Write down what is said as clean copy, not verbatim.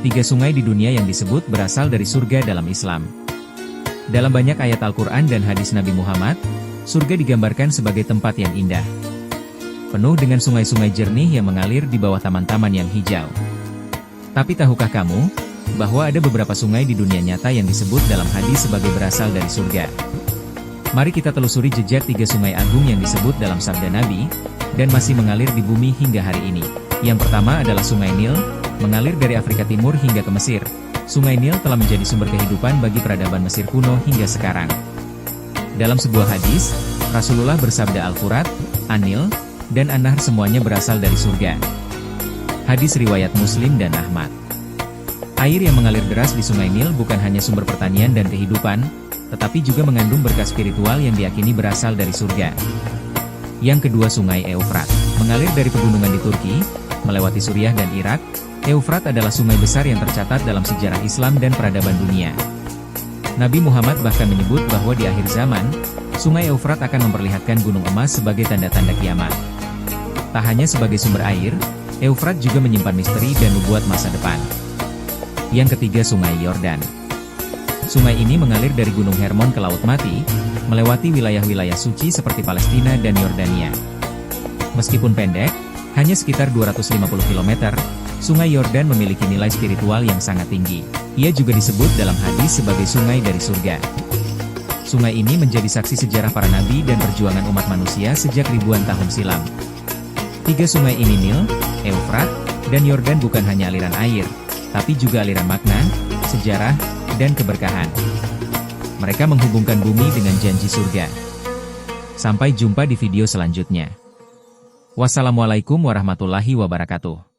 3 sungai di dunia yang disebut berasal dari surga dalam Islam. Dalam banyak ayat Al-Quran dan hadis Nabi Muhammad, surga digambarkan sebagai tempat yang indah, penuh dengan sungai-sungai jernih yang mengalir di bawah taman-taman yang hijau. Tapi tahukah kamu, bahwa ada beberapa sungai di dunia nyata yang disebut dalam hadis sebagai berasal dari surga? Mari kita telusuri jejak 3 sungai agung yang disebut dalam sabda Nabi, dan masih mengalir di bumi hingga hari ini. Yang pertama adalah Sungai Nil, mengalir dari Afrika Timur hingga ke Mesir. Sungai Nil telah menjadi sumber kehidupan bagi peradaban Mesir kuno hingga sekarang. Dalam sebuah hadis, Rasulullah bersabda Al-Furat, An-Nil, dan An-Nahr semuanya berasal dari surga. Hadis riwayat Muslim dan Ahmad. Air yang mengalir deras di Sungai Nil bukan hanya sumber pertanian dan kehidupan, tetapi juga mengandung berkah spiritual yang diyakini berasal dari surga. Yang kedua, Sungai Eufrat, mengalir dari pegunungan di Turki, melewati Suriah dan Irak. Eufrat adalah sungai besar yang tercatat dalam sejarah Islam dan peradaban dunia. Nabi Muhammad bahkan menyebut bahwa di akhir zaman, Sungai Eufrat akan memperlihatkan gunung emas sebagai tanda-tanda kiamat. Tak hanya sebagai sumber air, Eufrat juga menyimpan misteri dan nubuat masa depan. Yang ketiga, Sungai Yordan. Sungai ini mengalir dari Gunung Hermon ke Laut Mati, melewati wilayah-wilayah suci seperti Palestina dan Yordania. Meskipun pendek, hanya sekitar 250 km, Sungai Yordan memiliki nilai spiritual yang sangat tinggi. Ia juga disebut dalam hadis sebagai sungai dari surga. Sungai ini menjadi saksi sejarah para nabi dan perjuangan umat manusia sejak ribuan tahun silam. 3 sungai ini, Nil, Eufrat, dan Yordan, bukan hanya aliran air, tapi juga aliran makna, sejarah, dan keberkahan. Mereka menghubungkan bumi dengan janji surga. Sampai jumpa di video selanjutnya. Wassalamualaikum warahmatullahi wabarakatuh.